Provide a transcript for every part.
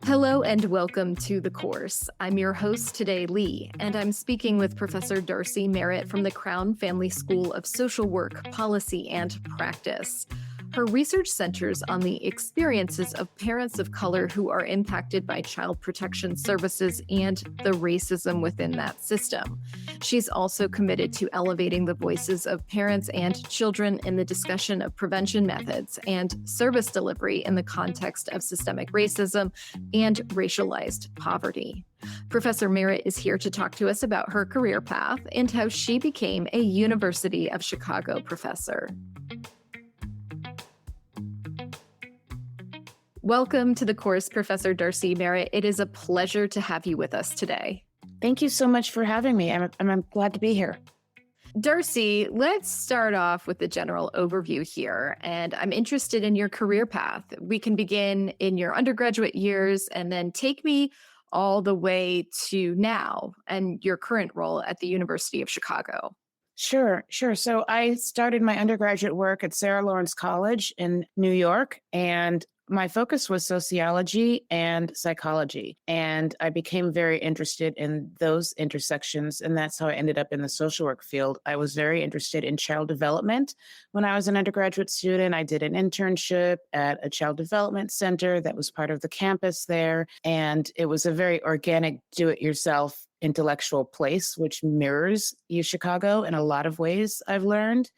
Hello and welcome to the course. I'm your host today, Lee, and I'm speaking with Professor Darcey Merritt from the Crown Family School of Social Work, Policy, and Practice. Her research centers on the experiences of parents of color who are impacted by child protection services and the racism within that system. She's also committed to elevating the voices of parents and children in the discussion of prevention methods and service delivery in the context of systemic racism and racialized poverty. Professor Merritt is here to talk to us about her career path and how she became a University of Chicago professor. Welcome to the course, Professor Darcey Merritt. It is a pleasure to have you with us today. Thank you so much for having me. I'm glad to be here. Darcey, let's start off with the general overview here. And I'm interested in your career path. We can begin in your undergraduate years and then take me all the way to now and your current role at the University of Chicago. Sure. So I started my undergraduate work at Sarah Lawrence College in New York, and my focus was sociology and psychology. And I became very interested in those intersections. And that's how I ended up in the social work field. I was very interested in child development. When I was an undergraduate student, I did an internship at a child development center that was part of the campus there. And it was a very organic, do-it-yourself intellectual place, which mirrors Chicago in a lot of ways, I've learned.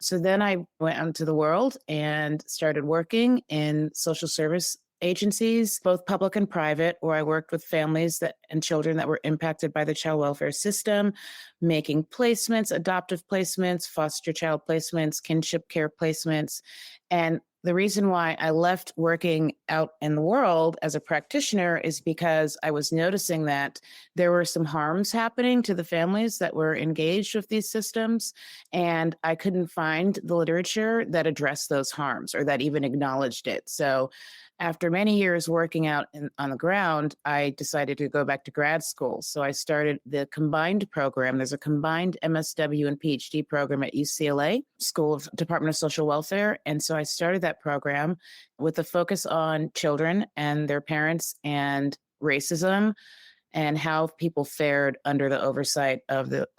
So then I went out into the world and started working in social service agencies, both public and private, where I worked with families and children that were impacted by the child welfare system, making placements, adoptive placements, foster child placements, kinship care placements. And the reason why I left working out in the world as a practitioner is because I was noticing that there were some harms happening to the families that were engaged with these systems, and I couldn't find the literature that addressed those harms or that even acknowledged it. So after many years working out on the ground, I decided to go back to grad school. So I started the combined program. There's a combined MSW and PhD program at UCLA, School of Department of Social Welfare. And so I started that program with a focus on children and their parents and racism and how people fared under the oversight of the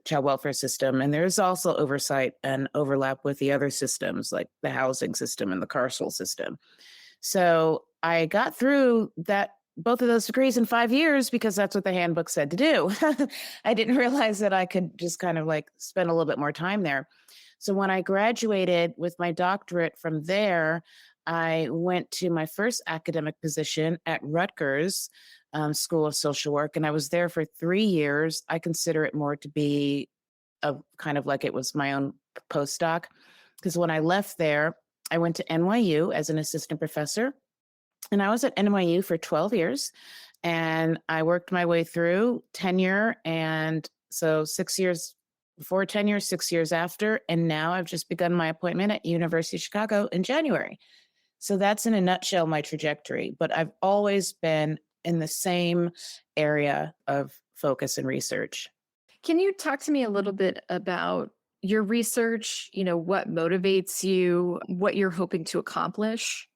child welfare system. And there's also oversight and overlap with the other systems like the housing system and the carceral system. So I got through both of those degrees in 5 years because that's what the handbook said to do. I didn't realize that I could just kind of spend a little bit more time there. So when I graduated with my doctorate from there, I went to my first academic position at Rutgers School of Social Work, and I was there for 3 years. I consider it more to be kind of like it was my own postdoc, because when I left there, I went to NYU as an assistant professor, and I was at NYU for 12 years, and I worked my way through tenure, and so 6 years before tenure, 6 years after, and now I've just begun my appointment at University of Chicago in January. So that's in a nutshell my trajectory, but I've always been in the same area of focus and research. Can you talk to me a little bit about your research, what motivates you, what you're hoping to accomplish?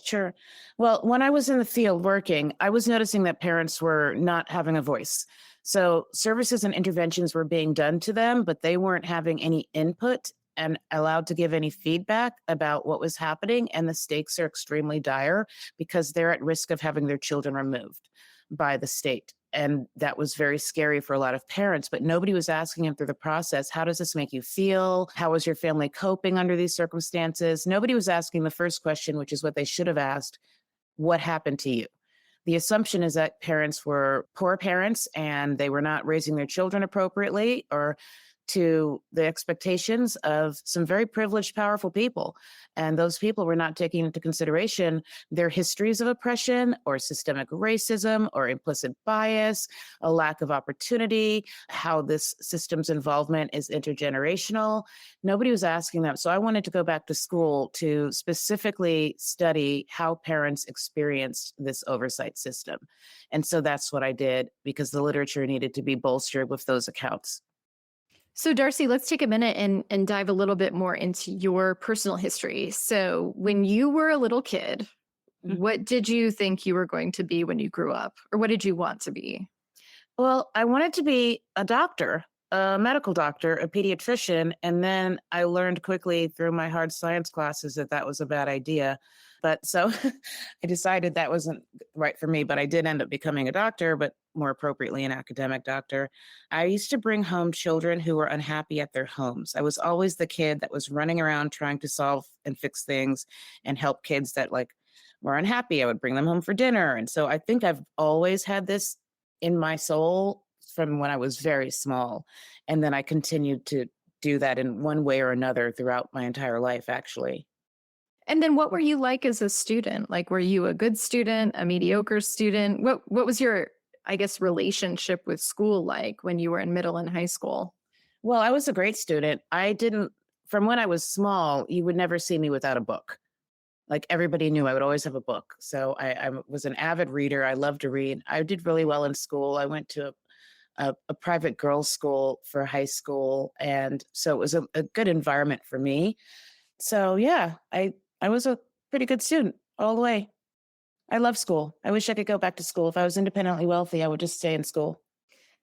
Sure. Well, when I was in the field working, I was noticing that parents were not having a voice. So services and interventions were being done to them, but they weren't having any input and allowed to give any feedback about what was happening. And the stakes are extremely dire because they're at risk of having their children removed by the state. And that was very scary for a lot of parents, but nobody was asking them through the process, how does this make you feel? How is your family coping under these circumstances? Nobody was asking the first question, which is what they should have asked: what happened to you? The assumption is that parents were poor parents and they were not raising their children appropriately, or to the expectations of some very privileged, powerful people. And those people were not taking into consideration their histories of oppression or systemic racism or implicit bias, a lack of opportunity, how this system's involvement is intergenerational. Nobody was asking them. So I wanted to go back to school to specifically study how parents experienced this oversight system. And so that's what I did, because the literature needed to be bolstered with those accounts. So, Darcey, let's take a minute and dive a little bit more into your personal history. So, when you were a little kid, What did you think you were going to be when you grew up? Or what did you want to be? Well, I wanted to be a doctor, a medical doctor, a pediatrician. And then I learned quickly through my hard science classes that that was a bad idea. But so I decided that wasn't right for me. But I did end up becoming a doctor, but more appropriately, an academic doctor. I used to bring home children who were unhappy at their homes. I was always the kid that was running around trying to solve and fix things and help kids that were unhappy. I would bring them home for dinner. And so I think I've always had this in my soul from when I was very small. And then I continued to do that in one way or another throughout my entire life, actually. And then what were you like as a student? Like, were you a good student, a mediocre student? What was your, I guess, relationship with school like when you were in middle and high school? Well, I was a great student. From when I was small, you would never see me without a book. Like everybody knew I would always have a book. So I was an avid reader. I loved to read. I did really well in school. I went to a private girls' school for high school. And so it was a good environment for me. So yeah, I was a pretty good student all the way. I love school. I wish I could go back to school. If I was independently wealthy, I would just stay in school.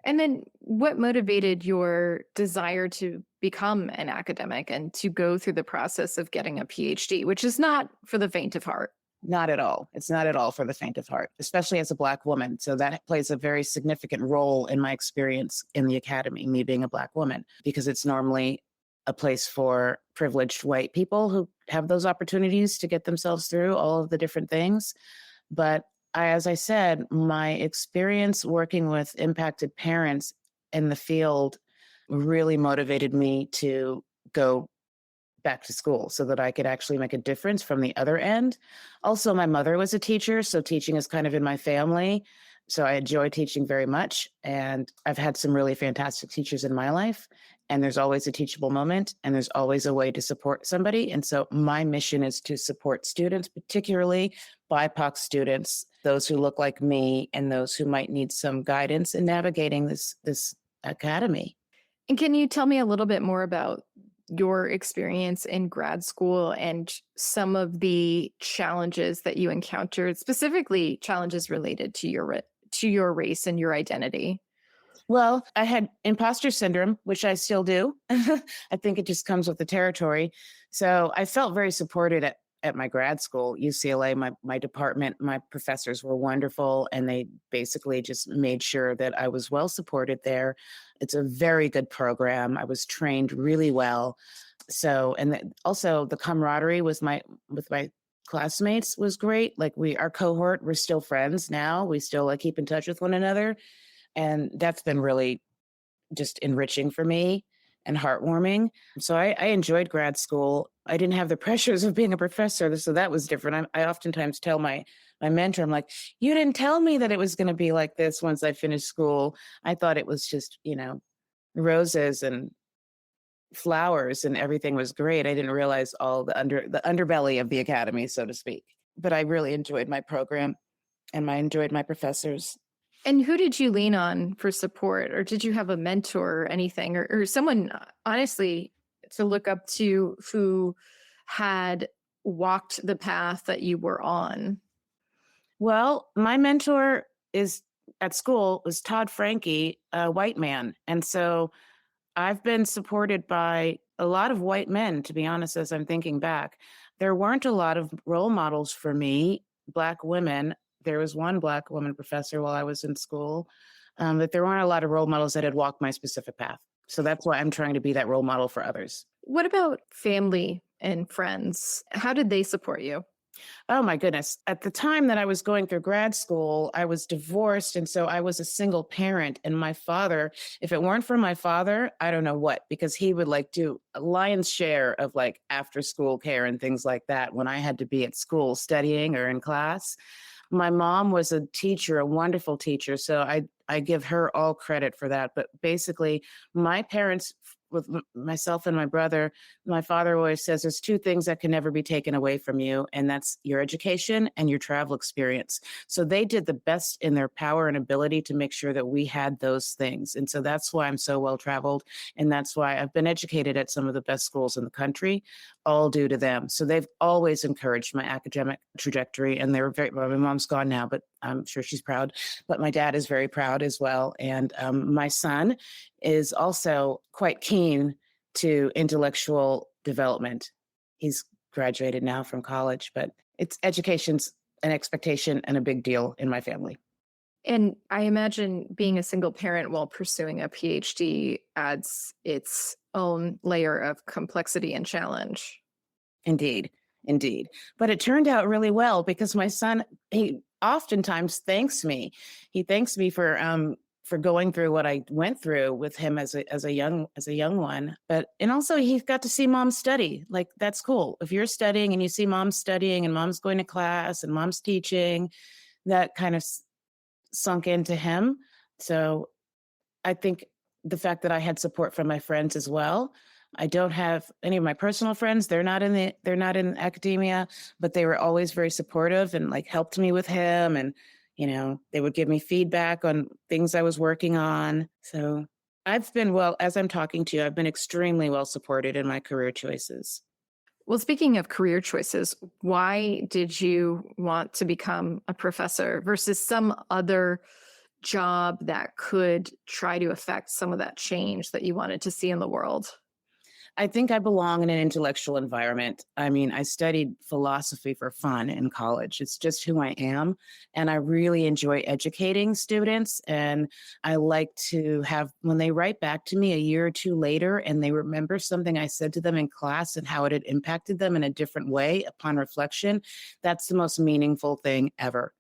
And then what motivated your desire to become an academic and to go through the process of getting a PhD, which is not for the faint of heart? Not at all. It's not at all for the faint of heart, especially as a Black woman. So that plays a very significant role in my experience in the academy, me being a Black woman, because it's normally a place for privileged white people who have those opportunities to get themselves through all of the different things. But as I said, my experience working with impacted parents in the field really motivated me to go back to school so that I could actually make a difference from the other end. Also, my mother was a teacher, so teaching is kind of in my family. So I enjoy teaching very much. And I've had some really fantastic teachers in my life. And there's always a teachable moment, and there's always a way to support somebody. And so my mission is to support students, particularly BIPOC students, those who look like me and those who might need some guidance in navigating this academy. And can you tell me a little bit more about your experience in grad school and some of the challenges that you encountered, specifically challenges related to your race and your identity? Well, I had imposter syndrome, which I still do. I think it just comes with the territory. So I felt very supported at my grad school, UCLA. My department, my professors were wonderful, and they basically just made sure that I was well supported there. It's a very good program. I was trained really well. So, also the camaraderie with my classmates was great. Like our cohort, we're still friends now. We still keep in touch with one another. And that's been really just enriching for me and heartwarming. So I enjoyed grad school. I didn't have the pressures of being a professor, so that was different. I oftentimes tell my mentor, I'm like, you didn't tell me that it was going to be like this once I finished school. I thought it was just, roses and flowers and everything was great. I didn't realize all the underbelly of the academy, so to speak. But I really enjoyed my program and I enjoyed my professors. And who did you lean on for support, or did you have a mentor or anything, or someone, honestly, to look up to who had walked the path that you were on? Well, my mentor is at school was Todd Frankie, a white man. And so I've been supported by a lot of white men, to be honest, as I'm thinking back. There weren't a lot of role models for me, Black women. There was one Black woman professor while I was in school, but there weren't a lot of role models that had walked my specific path. So that's why I'm trying to be that role model for others. What about family and friends? How did they support you? Oh my goodness. At the time that I was going through grad school, I was divorced. And so I was a single parent. And my father, if it weren't for my father, I don't know what, because he would do a lion's share of after school care and things like that when I had to be at school studying or in class. My mom was a teacher, a wonderful teacher. So I give her all credit for that. But basically, my parents, with myself and my brother, my father always says there's two things that can never be taken away from you, and that's your education and your travel experience. So they did the best in their power and ability to make sure that we had those things. And so that's why I'm so well traveled. And that's why I've been educated at some of the best schools in the country. all due to them. So they've always encouraged my academic trajectory, and they were very, well, my mom's gone now, but I'm sure she's proud. But my dad is very proud as well. And my son is also quite keen to intellectual development. He's graduated now from college, but it's education's an expectation and a big deal in my family. And I imagine being a single parent while pursuing a PhD adds its own layer of complexity and challenge. Indeed, indeed. But it turned out really well because my son, he oftentimes thanks me. He thanks me for going through what I went through with him as a young one. But and also he got to see mom study. Like that's cool. If you're studying and you see mom studying and mom's going to class and mom's teaching, that kind of sunk into him. So I think the fact that I had support from my friends as well. I don't have any of my personal friends. They're not in academia, but they were always very supportive and like helped me with him. And, they would give me feedback on things I was working on. So I've been, well, as I'm talking to you, I've been extremely well supported in my career choices. Well, speaking of career choices, why did you want to become a professor versus some other job that could try to affect some of that change that you wanted to see in the world? I think I belong in an intellectual environment. I mean, I studied philosophy for fun in college. It's just who I am. And I really enjoy educating students. And I like to have, when they write back to me a year or two later and they remember something I said to them in class and how it had impacted them in a different way upon reflection, that's the most meaningful thing ever.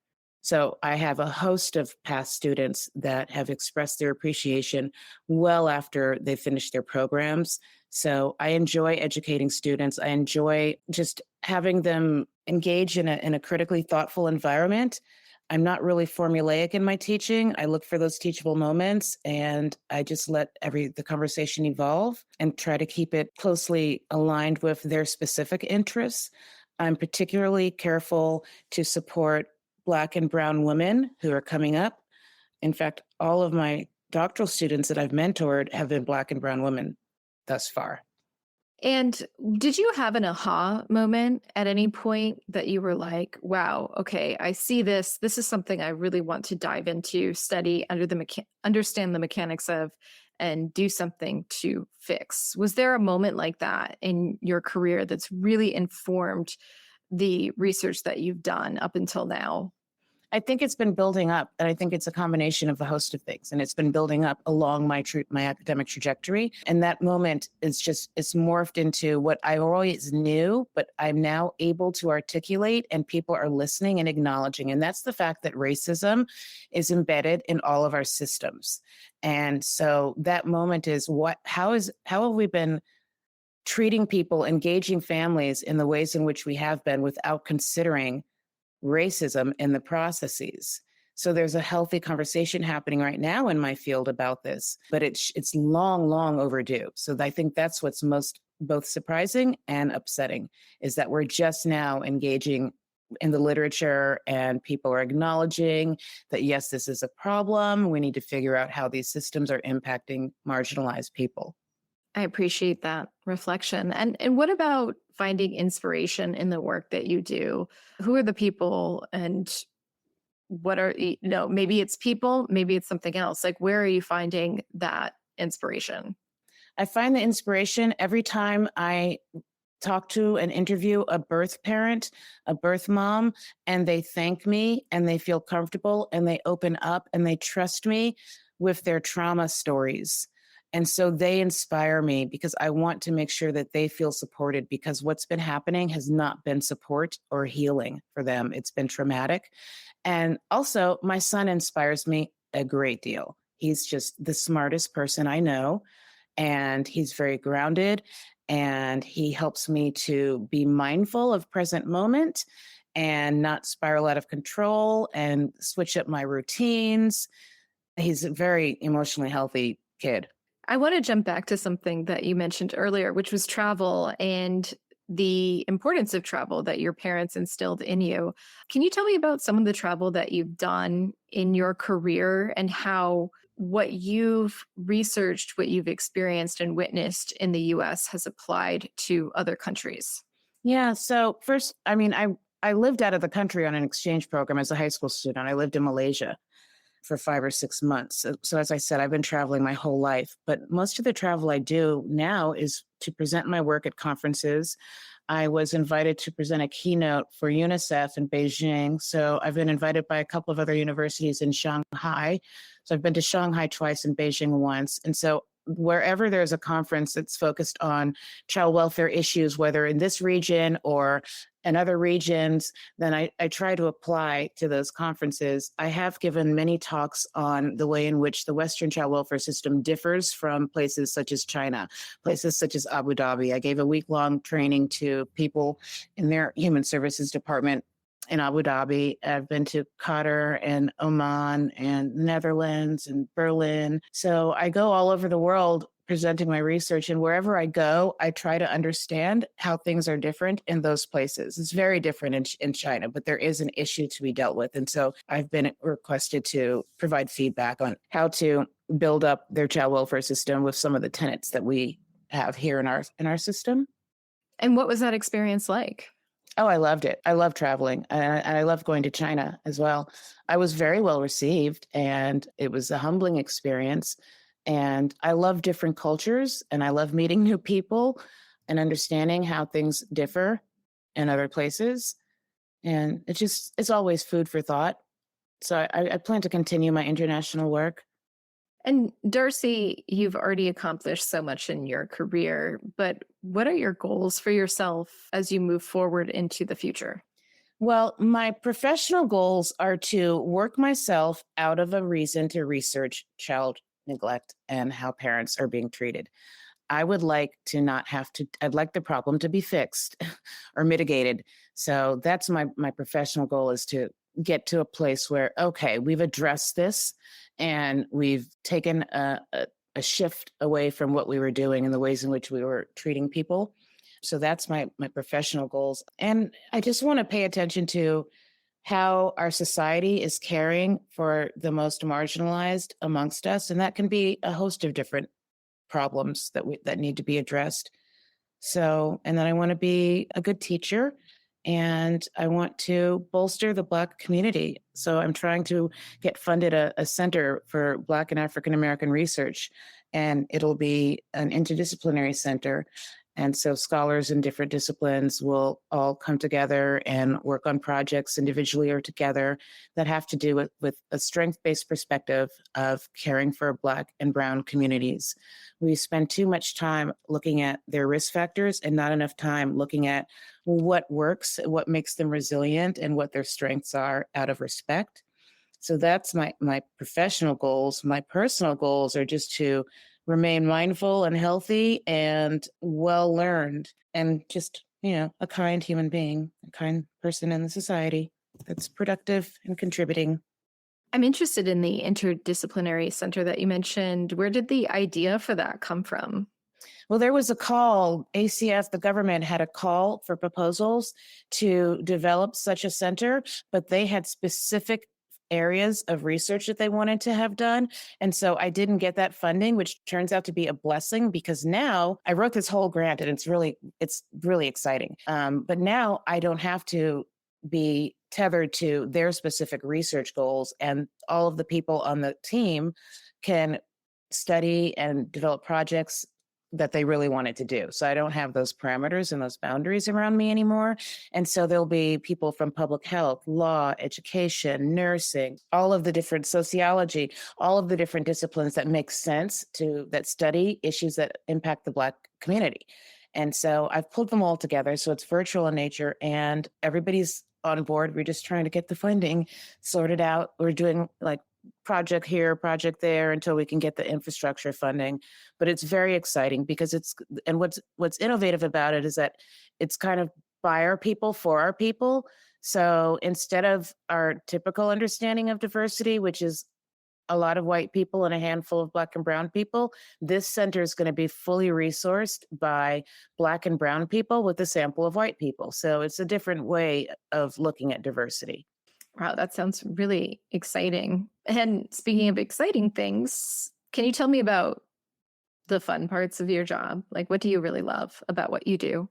So I have a host of past students that have expressed their appreciation well after they finished their programs. So I enjoy educating students. I enjoy just having them engage in a critically thoughtful environment. I'm not really formulaic in my teaching. I look for those teachable moments and I just let the conversation evolve and try to keep it closely aligned with their specific interests. I'm particularly careful to support Black and brown women who are coming up. In fact, all of my doctoral students that I've mentored have been Black and brown women thus far. And did you have an aha moment at any point that you were like, wow, okay, I see this. This is something I really want to dive into, study understand the mechanics of, and do something to fix? Was there a moment like that in your career that's really informed the research that you've done up until now? I think it's been building up, and I think it's a combination of a host of things, and it's been building up along my academic trajectory. And that moment is just it's morphed into what I always knew, but I'm now able to articulate, and people are listening and acknowledging. And that's the fact that racism is embedded in all of our systems. And so that moment is how have we been treating people, engaging families in the ways in which we have been without considering racism in the processes. So there's a healthy conversation happening right now in my field about this, but it's long, long overdue. So I think that's what's most both surprising and upsetting is that we're just now engaging in the literature and people are acknowledging that, yes, this is a problem. We need to figure out how these systems are impacting marginalized people. I appreciate that reflection. And what about finding inspiration in the work that you do? Who are the people and what are maybe it's people, maybe it's something else. Like where are you finding that inspiration? I find the inspiration every time I talk to and interview a birth parent, a birth mom, and they thank me and they feel comfortable and they open up and they trust me with their trauma stories. And so they inspire me because I want to make sure that they feel supported because what's been happening has not been support or healing for them. It's been traumatic. And also, my son inspires me a great deal. He's just the smartest person I know, and he's very grounded, and he helps me to be mindful of present moment and not spiral out of control and switch up my routines. He's a very emotionally healthy kid. I want to jump back to something that you mentioned earlier, which was travel and the importance of travel that your parents instilled in you. Can you tell me about some of the travel that you've done in your career and how what you've researched, what you've experienced and witnessed in the US has applied to other countries? Yeah. So first, I lived out of the country on an exchange program as a high school student. I lived in Malaysia for 5 or 6 months. So as I said, I've been traveling my whole life, but most of the travel I do now is to present my work at conferences. I was invited to present a keynote for UNICEF in Beijing. So I've been invited by a couple of other universities in Shanghai. So I've been to Shanghai twice and Beijing once. And so wherever there's a conference that's focused on child welfare issues, whether in this region or in other regions, then I try to apply to those conferences. I have given many talks on the way in which the Western child welfare system differs from places such as China, places such as Abu Dhabi. I gave a week-long training to people in their human services department in Abu Dhabi. I've been to Qatar and Oman and Netherlands and Berlin. So I go all over the world presenting my research. And wherever I go, I try to understand how things are different in those places. It's very different in China, but there is an issue to be dealt with. And so I've been requested to provide feedback on how to build up their child welfare system with some of the tenets that we have here in our system. And what was that experience like? Oh, I loved it. I love traveling and I love going to China as well. I was very well received and it was a humbling experience. And I love different cultures and I love meeting new people and understanding how things differ in other places. And it's always food for thought. So I plan to continue my international work. And Darcey, you've already accomplished so much in your career, but what are your goals for yourself as you move forward into the future? Well, my professional goals are to work myself out of a reason to research child neglect and how parents are being treated. I would like to not have to, I'd like the problem to be fixed or mitigated. So that's my professional goal, is to get to a place where, okay, we've addressed this and we've taken a shift away from what we were doing and the ways in which we were treating people. So that's my professional goals. And I just want to pay attention to how our society is caring for the most marginalized amongst us. And that can be a host of different problems that need to be addressed. So, and then I want to be a good teacher and I want to bolster the Black community. So I'm trying to get funded a center for Black and African American research, and it'll be an interdisciplinary center. And so scholars in different disciplines will all come together and work on projects individually or together that have to do with a strength-based perspective of caring for Black and Brown communities. We spend too much time looking at their risk factors and not enough time looking at what works, what makes them resilient, and what their strengths are out of respect. So that's my professional goals. My personal goals are just to remain mindful and healthy and well learned and just, a kind human being, a kind person in the society that's productive and contributing. I'm interested in the interdisciplinary center that you mentioned. Where did the idea for that come from? Well, there was a call, ACF, the government had a call for proposals to develop such a center, but they had specific areas of research that they wanted to have done. And so I didn't get that funding, which turns out to be a blessing because now I wrote this whole grant and it's really exciting. But now I don't have to be tethered to their specific research goals, and all of the people on the team can study and develop projects that they really wanted to do. So I don't have those parameters and those boundaries around me anymore. And so there'll be people from public health, law, education, nursing, all of the different sociology, all of the different disciplines that make sense that study issues that impact the Black community. And so I've pulled them all together. So it's virtual in nature and everybody's on board. We're just trying to get the funding sorted out. We're doing like project here, project there until we can get the infrastructure funding. But it's very exciting because what's innovative about it is that it's kind of by our people, for our people. So instead of our typical understanding of diversity, which is a lot of white people and a handful of Black and Brown people, this center is going to be fully resourced by Black and Brown people with a sample of white people. So it's a different way of looking at diversity. Wow, that sounds really exciting. And speaking of exciting things, can you tell me about the fun parts of your job? Like, what do you really love about what you do?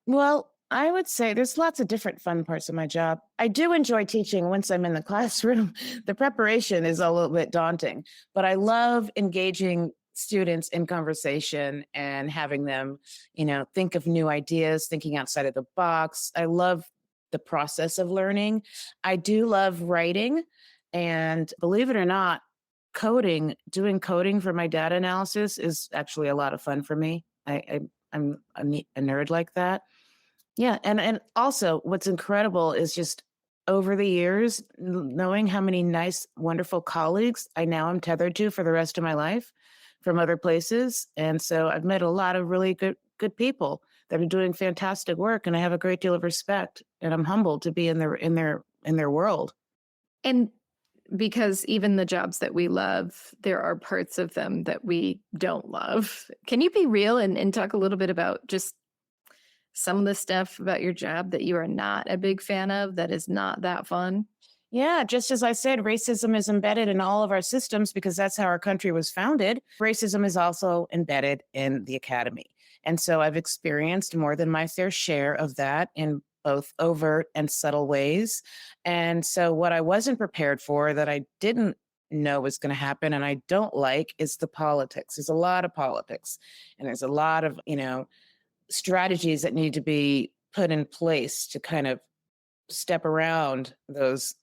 Well, I would say there's lots of different fun parts of my job. I do enjoy teaching once I'm in the classroom. The preparation is a little bit daunting, but I love engaging students in conversation and having them, think of new ideas, thinking outside of the box. I love the process of learning. I do love writing. And believe it or not, doing coding for my data analysis is actually a lot of fun for me. I'm a nerd like that. Yeah, and also what's incredible is just over the years, knowing how many nice, wonderful colleagues I now am tethered to for the rest of my life from other places. And so I've met a lot of really good people that are doing fantastic work, and I have a great deal of respect, and I'm humbled to be in their world. And because even the jobs that we love, there are parts of them that we don't love. Can you be real and talk a little bit about just some of the stuff about your job that you are not a big fan of, that is not that fun? Yeah, just as I said, racism is embedded in all of our systems because that's how our country was founded. Racism is also embedded in the academy. And so I've experienced more than my fair share of that in both overt and subtle ways. And so what I wasn't prepared for, that I didn't know was going to happen and I don't like, is the politics. There's a lot of politics and there's a lot of, strategies that need to be put in place to kind of step around those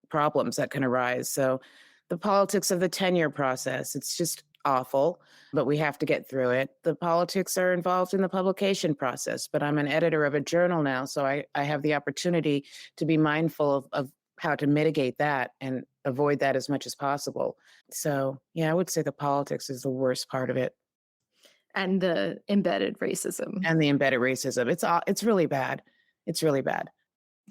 problems that can arise. So the politics of the tenure process, it's just awful, but we have to get through it. The politics are involved in the publication process, but I'm an editor of a journal now, so I have the opportunity to be mindful of how to mitigate that and avoid that as much as possible. So yeah, I would say the politics is the worst part of it. And the embedded racism. And the embedded racism. It's really bad. It's really bad.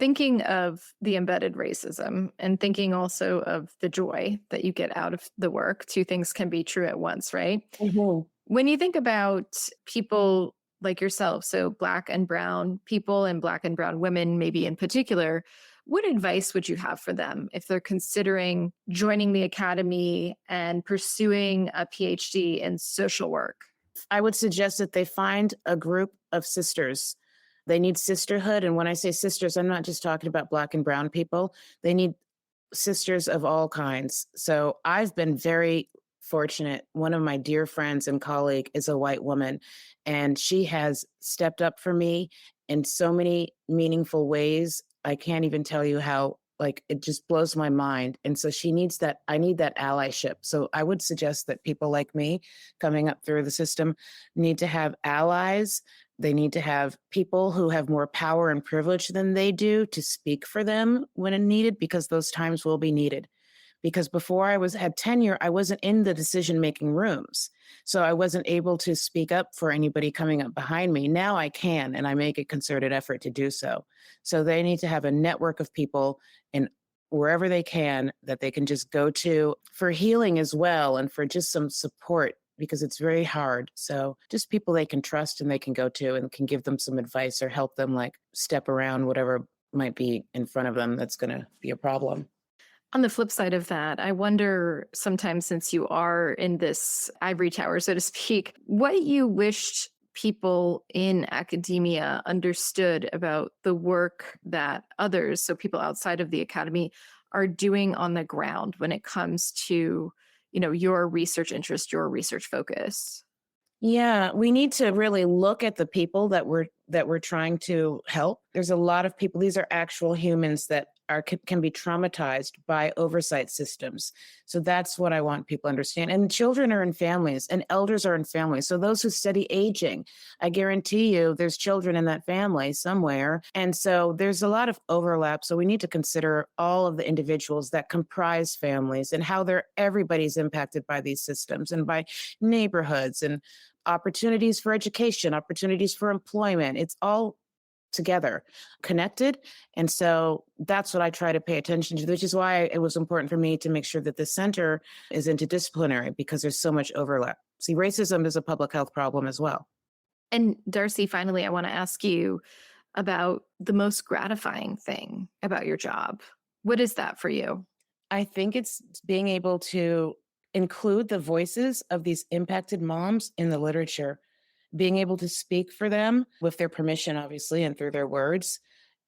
Thinking of the embedded racism and thinking also of the joy that you get out of the work, two things can be true at once, right? Mhm. When you think about people like yourself, so Black and Brown people and Black and Brown women, maybe in particular, what advice would you have for them if they're considering joining the academy and pursuing a PhD in social work? I would suggest that they find a group of sisters. They need sisterhood. And when I say sisters, I'm not just talking about Black and Brown people. They need sisters of all kinds. So I've been very fortunate. One of my dear friends and colleague is a white woman, and she has stepped up for me in so many meaningful ways. I can't even tell you how, like, it just blows my mind. And so she needs that. I need that allyship. So I would suggest that people like me coming up through the system need to have allies. They need to have people who have more power and privilege than they do to speak for them when needed, because those times will be needed. Because before had tenure, I wasn't in the decision-making rooms. So I wasn't able to speak up for anybody coming up behind me. Now I can, and I make a concerted effort to do so. So they need to have a network of people in wherever they can that they can just go to for healing as well and for just some support, because it's very hard. So just people they can trust and they can go to and can give them some advice or help them, like, step around whatever might be in front of them that's going to be a problem. On the flip side of that, I wonder sometimes, since you are in this ivory tower, so to speak, what you wished people in academia understood about the work that others, so people outside of the academy, are doing on the ground when it comes to, your research interest, your research focus. Yeah, we need to really look at the people that we're trying to help. There's a lot of people, these are actual humans that can be traumatized by oversight systems. So that's what I want people to understand. And children are in families and elders are in families. So those who study aging, I guarantee you there's children in that family somewhere. And so there's a lot of overlap. So we need to consider all of the individuals that comprise families and how everybody's impacted by these systems and by neighborhoods and opportunities for education, opportunities for employment. It's all together, connected. And so that's what I try to pay attention to, which is why it was important for me to make sure that the center is interdisciplinary, because there's so much overlap. See, racism is a public health problem as well. And Darcey, finally, I want to ask you about the most gratifying thing about your job. What is that for you? I think it's being able to include the voices of these impacted moms in the literature, being able to speak for them with their permission, obviously, and through their words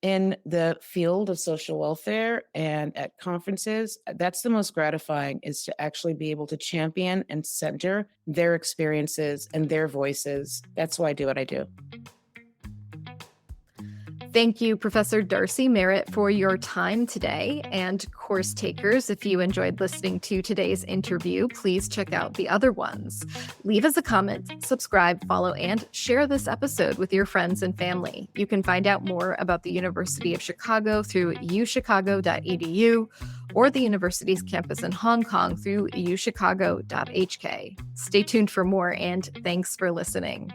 in the field of social welfare and at conferences. That's the most gratifying, is to actually be able to champion and center their experiences and their voices. That's why I do what I do. Thank you, Professor Darcey Merritt, for your time today. And course takers, if you enjoyed listening to today's interview, please check out the other ones. Leave us a comment, subscribe, follow, and share this episode with your friends and family. You can find out more about the University of Chicago through uchicago.edu or the university's campus in Hong Kong through uchicago.hk. Stay tuned for more, and thanks for listening.